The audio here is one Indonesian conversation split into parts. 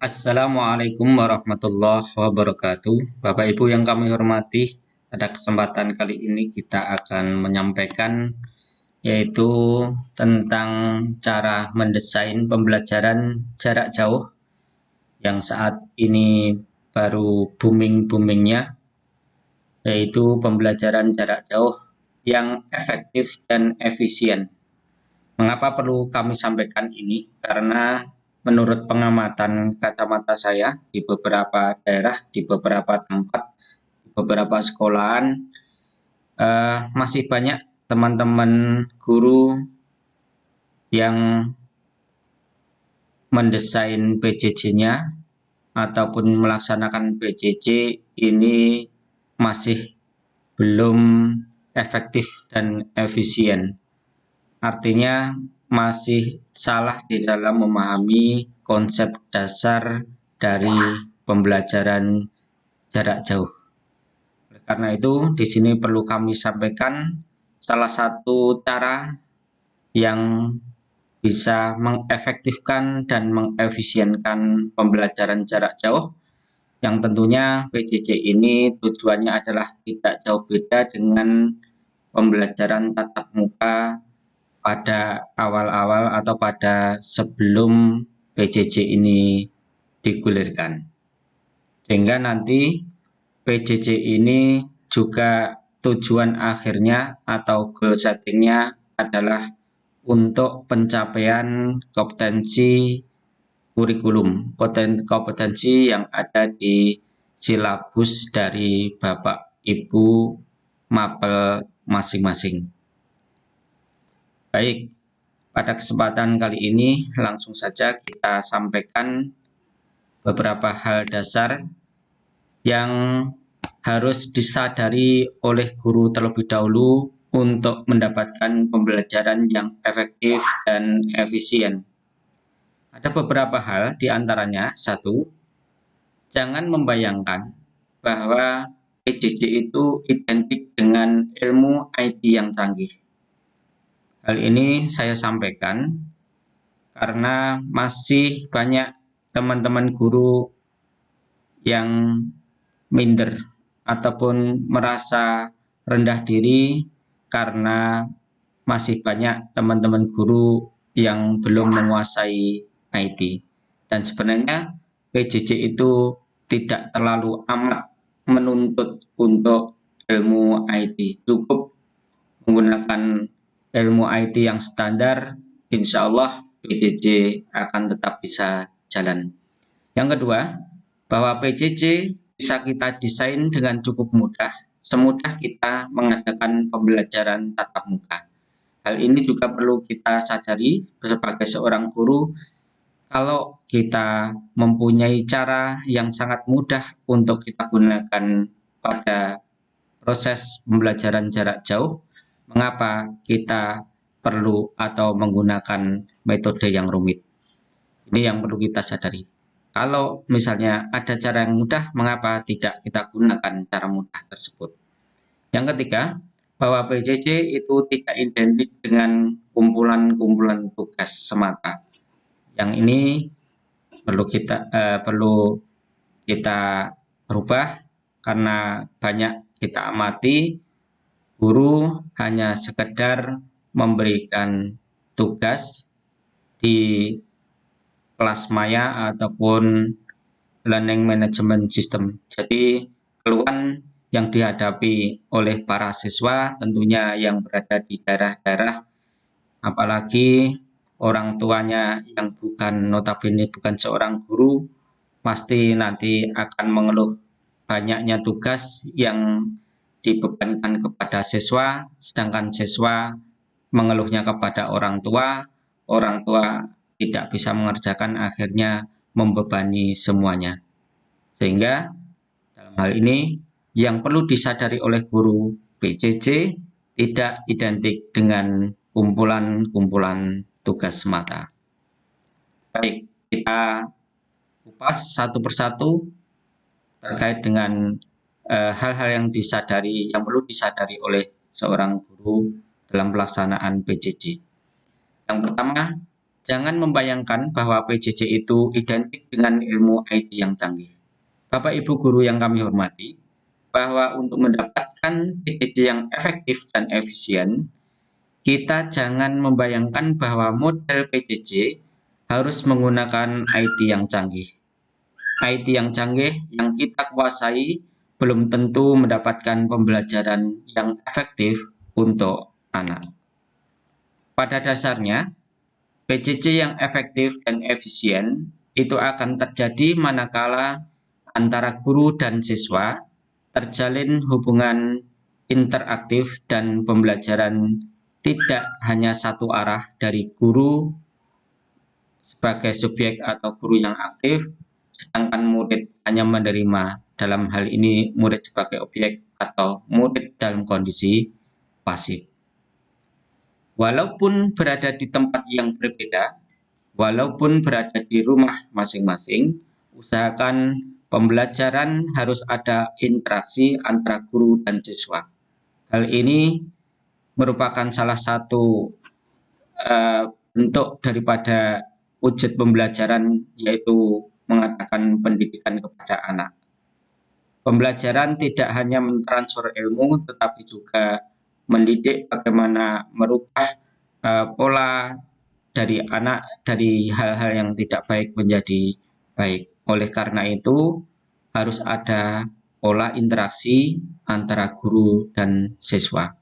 Assalamualaikum warahmatullahi wabarakatuh. Bapak Ibu yang kami hormati, pada kesempatan kali ini kita akan menyampaikan yaitu tentang cara mendesain pembelajaran jarak jauh yang saat ini baru booming-boomingnya, yaitu pembelajaran jarak jauh yang efektif dan efisien. Mengapa perlu kami sampaikan ini? Karena menurut pengamatan kacamata saya di beberapa daerah, di beberapa tempat, di beberapa sekolahan, masih banyak teman-teman guru yang mendesain PJJ-nya ataupun melaksanakan PJJ ini masih belum efektif dan efisien. Artinya masih salah di dalam memahami konsep dasar dari pembelajaran jarak jauh. Oleh karena itu, di sini perlu kami sampaikan salah satu cara yang bisa mengefektifkan dan mengefisienkan pembelajaran jarak jauh, yang tentunya PJJ ini tujuannya adalah tidak jauh beda dengan pembelajaran tatap muka pada awal-awal atau pada sebelum PJJ ini digulirkan. Sehingga nanti PJJ ini juga tujuan akhirnya atau goal settingnya adalah untuk pencapaian kompetensi kurikulum, kompetensi yang ada di silabus dari Bapak Ibu mapel masing-masing. Baik, pada kesempatan kali ini langsung saja kita sampaikan beberapa hal dasar yang harus disadari oleh guru terlebih dahulu untuk mendapatkan pembelajaran yang efektif dan efisien. Ada beberapa hal, diantaranya satu, jangan membayangkan bahwa PJJ itu identik dengan ilmu IT yang canggih. Hal ini saya sampaikan karena masih banyak teman-teman guru yang minder ataupun merasa rendah diri karena masih banyak teman-teman guru yang belum menguasai IT. Dan sebenarnya PJJ itu tidak terlalu amat menuntut untuk ilmu IT. Cukup menggunakan ilmu IT yang standar, insya Allah PJJ akan tetap bisa jalan. Yang kedua, bahwa PJJ bisa kita desain dengan cukup mudah, semudah kita mengadakan pembelajaran tatap muka. Hal ini juga perlu kita sadari sebagai seorang guru, kalau kita mempunyai cara yang sangat mudah untuk kita gunakan pada proses pembelajaran jarak jauh, mengapa kita perlu atau menggunakan metode yang rumit? Ini yang perlu kita sadari. Kalau misalnya ada cara yang mudah, mengapa tidak kita gunakan cara mudah tersebut? Yang ketiga, bahwa PJJ itu tidak identik dengan kumpulan-kumpulan tugas semata. Yang ini perlu kita rubah karena banyak kita amati guru hanya sekedar memberikan tugas di kelas maya ataupun learning management system. Jadi keluhan yang dihadapi oleh para siswa tentunya yang berada di daerah-daerah, apalagi orang tuanya yang notabene bukan seorang guru, pasti nanti akan mengeluh banyaknya tugas yang dibebankan kepada siswa, sedangkan siswa mengeluhnya kepada orang tua tidak bisa mengerjakan, akhirnya membebani semuanya. Sehingga dalam hal ini yang perlu disadari oleh guru, PJJ tidak identik dengan kumpulan-kumpulan tugas semata. Baik, kita kupas satu persatu terkait dengan hal-hal yang perlu disadari oleh seorang guru dalam pelaksanaan PJJ. Yang pertama, Jangan membayangkan bahwa PJJ itu identik dengan ilmu IT yang canggih. Bapak Ibu guru yang kami hormati, bahwa untuk mendapatkan PJJ yang efektif dan efisien, kita jangan membayangkan bahwa model PJJ harus menggunakan IT yang canggih. IT yang canggih yang kita kuasai belum tentu mendapatkan pembelajaran yang efektif untuk anak. Pada dasarnya, PJJ yang efektif dan efisien itu akan terjadi manakala antara guru dan siswa terjalin hubungan interaktif dan pembelajaran tidak hanya satu arah dari guru sebagai subjek atau guru yang aktif, sedangkan murid hanya menerima, dalam hal ini murid sebagai objek atau murid dalam kondisi pasif. Walaupun berada di tempat yang berbeda, walaupun berada di rumah masing-masing, usahakan pembelajaran harus ada interaksi antara guru dan siswa. Hal ini merupakan salah satu bentuk daripada wujud pembelajaran, yaitu mengadakan pendidikan kepada anak. Pembelajaran tidak hanya mentransfer ilmu, tetapi juga mendidik bagaimana merubah pola dari anak dari hal-hal yang tidak baik menjadi baik. Oleh karena itu, harus ada pola interaksi antara guru dan siswa.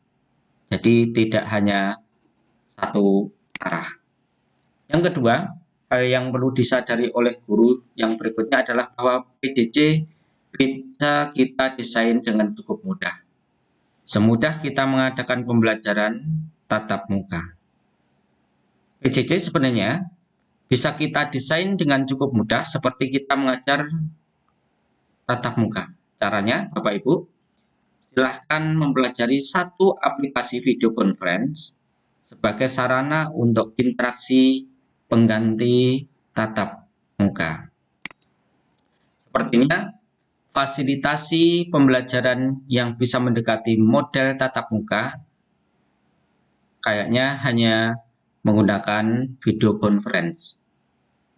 Jadi tidak hanya satu arah. Yang kedua, hal yang perlu disadari oleh guru yang berikutnya adalah bahwa PJJ bisa kita desain dengan cukup mudah. Semudah kita mengadakan pembelajaran tatap muka. PJJ sebenarnya bisa kita desain dengan cukup mudah seperti kita mengajar tatap muka. Caranya, Bapak Ibu, silahkan mempelajari satu aplikasi video conference sebagai sarana untuk interaksi pengganti tatap muka. Sepertinya, fasilitasi pembelajaran yang bisa mendekati model tatap muka kayaknya hanya menggunakan video conference.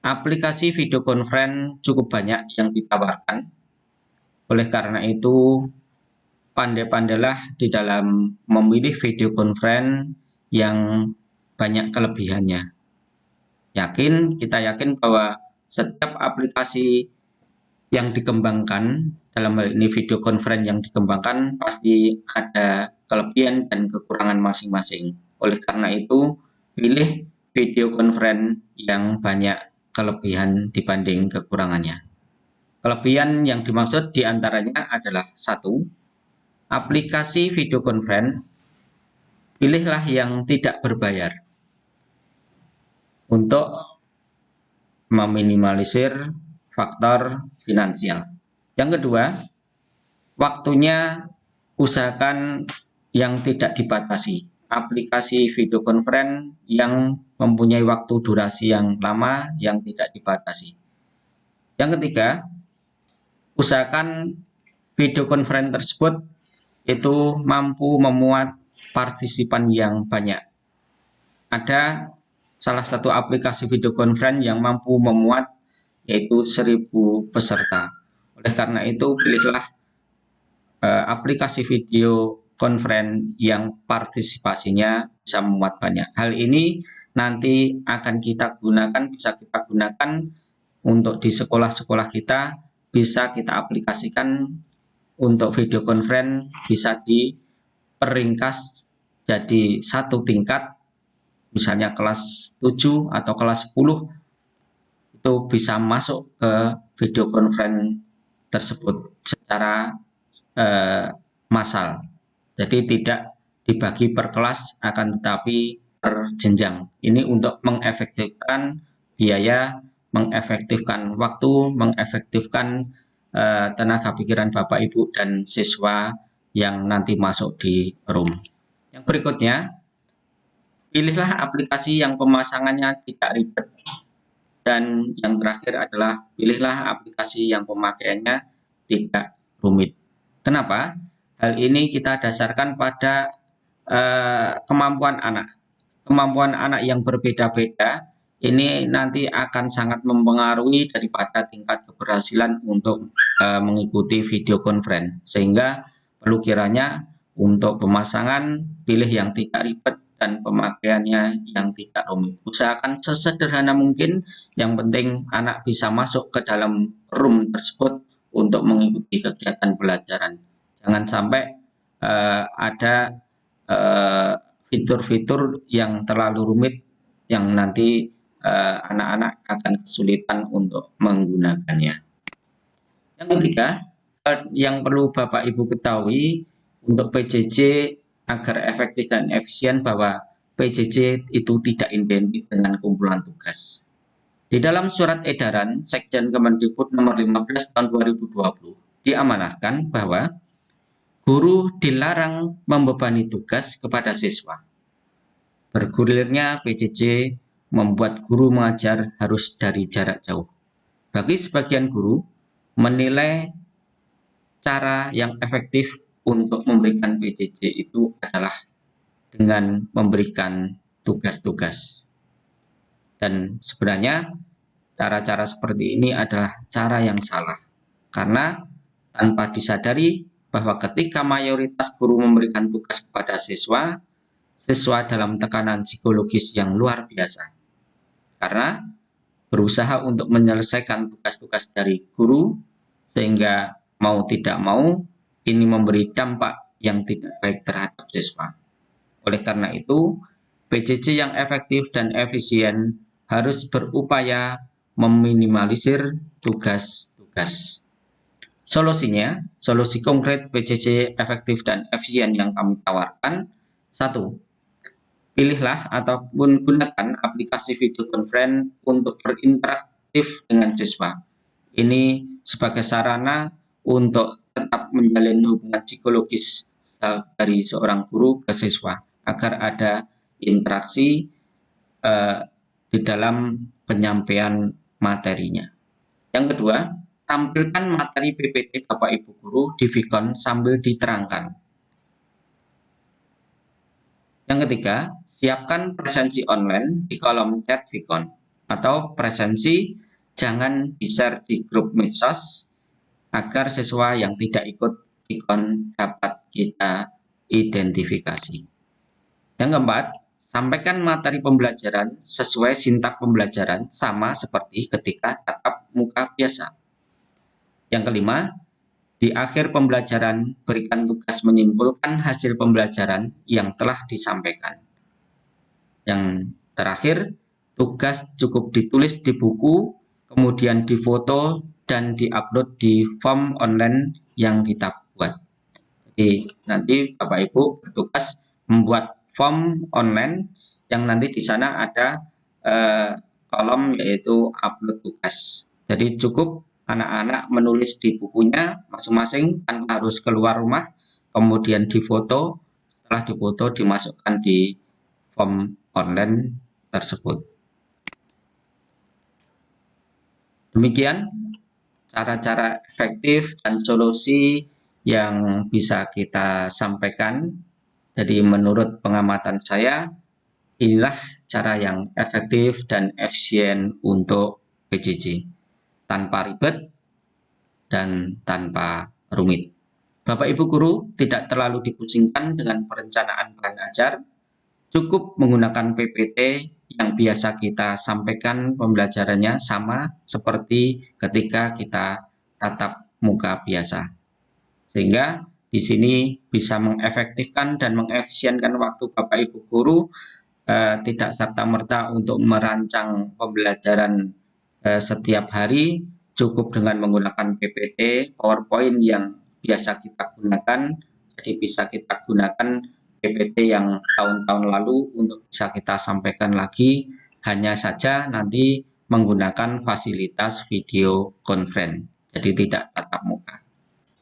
Aplikasi video conference cukup banyak yang ditawarkan. Oleh karena itu, pandai-pandailah di dalam memilih video conference yang banyak kelebihannya. Kita yakin bahwa setiap aplikasi yang dikembangkan, dalam hal ini video conference yang dikembangkan, pasti ada kelebihan dan kekurangan masing-masing. Oleh karena itu, pilih video conference yang banyak kelebihan dibanding kekurangannya. Kelebihan yang dimaksud diantaranya adalah 1. Aplikasi video conference, pilihlah yang tidak berbayar untuk meminimalisir faktor finansial. Yang kedua, waktunya usahakan yang tidak dibatasi. Aplikasi video conference yang mempunyai waktu durasi yang lama yang tidak dibatasi. Yang ketiga, usahakan video conference tersebut itu mampu memuat partisipan yang banyak. Ada salah satu aplikasi video conference yang mampu memuat yaitu 1.000 peserta. Oleh karena itu, pilihlah aplikasi video conference yang partisipasinya bisa memuat banyak. Hal ini nanti akan bisa kita gunakan untuk di sekolah-sekolah kita, bisa kita aplikasikan untuk video conference, bisa diperingkas jadi satu tingkat, misalnya kelas 7 atau kelas 10, itu bisa masuk ke video conference tersebut secara massal. Jadi tidak dibagi per kelas, akan tetapi per jenjang. Ini untuk mengefektifkan biaya, mengefektifkan waktu, mengefektifkan tenaga pikiran Bapak Ibu dan siswa yang nanti masuk di room. Yang berikutnya, pilihlah aplikasi yang pemasangannya tidak ribet. Dan yang terakhir adalah pilihlah aplikasi yang pemakaiannya tidak rumit. Kenapa? Hal ini kita dasarkan pada kemampuan anak. Kemampuan anak yang berbeda-beda ini nanti akan sangat mempengaruhi daripada tingkat keberhasilan untuk mengikuti video conference. Sehingga perlu kiranya untuk pemasangan pilih yang tidak ribet dan pemakaiannya yang tidak rumit. Usahakan sesederhana mungkin, yang penting anak bisa masuk ke dalam room tersebut untuk mengikuti kegiatan pelajaran. Jangan sampai ada fitur-fitur yang terlalu rumit yang nanti anak-anak akan kesulitan untuk menggunakannya. Yang ketiga, yang perlu Bapak Ibu ketahui untuk PJJ agar efektif dan efisien, bahwa PJJ itu tidak identik dengan kumpulan tugas. Di dalam surat edaran Sekjen Kemendikbud nomor 15 tahun 2020 diamanahkan bahwa guru dilarang membebani tugas kepada siswa. Bergulirnya PJJ membuat guru mengajar harus dari jarak jauh. Bagi sebagian guru, menilai cara yang efektif untuk memberikan PJJ itu adalah dengan memberikan tugas-tugas. Dan sebenarnya cara-cara seperti ini adalah cara yang salah. Karena tanpa disadari bahwa ketika mayoritas guru memberikan tugas kepada siswa, siswa dalam tekanan psikologis yang luar biasa. Karena berusaha untuk menyelesaikan tugas-tugas dari guru, sehingga mau tidak mau ini memberi dampak yang tidak baik terhadap siswa. Oleh karena itu, PJJ yang efektif dan efisien harus berupaya meminimalisir tugas-tugas. Solusinya, solusi konkret PJJ efektif dan efisien yang kami tawarkan: 1. Pilihlah ataupun gunakan aplikasi video conference untuk berinteraktif dengan siswa. Ini sebagai sarana untuk tetap menjalin hubungan psikologis dari seorang guru ke siswa, agar ada interaksi di dalam penyampaian materinya. Yang kedua, tampilkan materi PPT Bapak Ibu Guru di Vicon sambil diterangkan. Yang ketiga, siapkan presensi online di kolom chat Vicon, atau presensi jangan di-share di grup medsos agar siswa yang tidak ikut Vicon dapat kita identifikasi. Yang keempat, sampaikan materi pembelajaran sesuai sintak pembelajaran sama seperti ketika tatap muka biasa. Yang kelima, di akhir pembelajaran, berikan tugas menyimpulkan hasil pembelajaran yang telah disampaikan. Yang terakhir, tugas cukup ditulis di buku, kemudian difoto dan diupload di form online yang kita buat. Jadi nanti Bapak Ibu bertugas membuat form online yang nanti di sana ada kolom yaitu upload tugas. Jadi cukup anak-anak menulis di bukunya masing-masing tanpa harus keluar rumah, kemudian difoto, setelah difoto dimasukkan di form online tersebut. Demikian cara-cara efektif dan solusi yang bisa kita sampaikan. Jadi menurut pengamatan saya, inilah cara yang efektif dan efisien untuk PJJ, tanpa ribet dan tanpa rumit. Bapak Ibu Guru tidak terlalu dipusingkan dengan perencanaan bahan ajar, cukup menggunakan PPT yang biasa kita sampaikan pembelajarannya sama seperti ketika kita tatap muka biasa. Sehingga di sini bisa mengefektifkan dan mengefisienkan waktu Bapak Ibu Guru, tidak serta-merta untuk merancang pembelajaran setiap hari, cukup dengan menggunakan PPT, PowerPoint yang biasa kita gunakan. Jadi bisa kita gunakan PPT yang tahun-tahun lalu untuk bisa kita sampaikan lagi, hanya saja nanti menggunakan fasilitas video conference, jadi tidak tatap muka.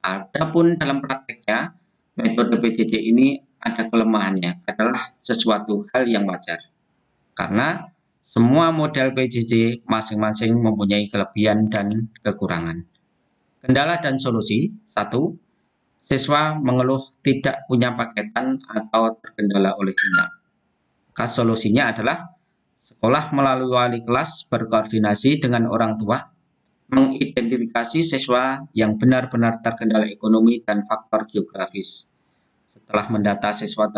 Adapun dalam prakteknya, metode PJJ ini ada kelemahannya, adalah sesuatu hal yang wajar. Karena semua model PJJ masing-masing mempunyai kelebihan dan kekurangan. Kendala dan solusi: 1. Siswa mengeluh tidak punya paketan atau terkendala oleh sinyal. Maka solusinya adalah Sekolah melalui wali kelas berkoordinasi dengan orang tua, mengidentifikasi siswa yang benar-benar terkendala ekonomi dan faktor geografis. Setelah mendata, siswa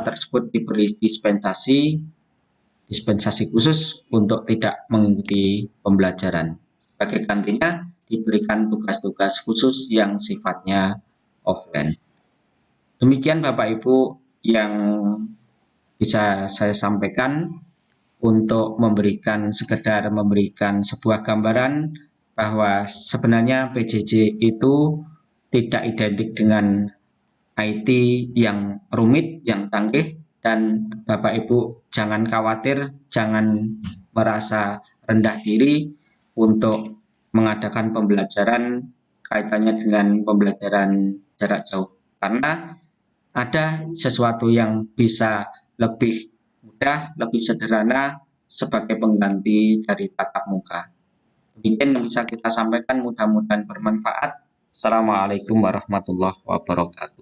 tersebut diberi dispensasi khusus untuk tidak mengikuti pembelajaran. Sebagai gantinya, diberikan tugas-tugas khusus yang sifatnya offline. Demikian Bapak Ibu yang bisa saya sampaikan untuk sekedar memberikan sebuah gambaran bahwa sebenarnya PJJ itu tidak identik dengan IT yang rumit, yang canggih, dan Bapak Ibu jangan khawatir, jangan merasa rendah diri untuk mengadakan pembelajaran kaitannya dengan pembelajaran jarak jauh, karena ada sesuatu yang bisa lebih mudah, lebih sederhana sebagai pengganti dari tatap muka. Demikian yang bisa kita sampaikan, mudah-mudahan bermanfaat. Assalamualaikum warahmatullahi wabarakatuh.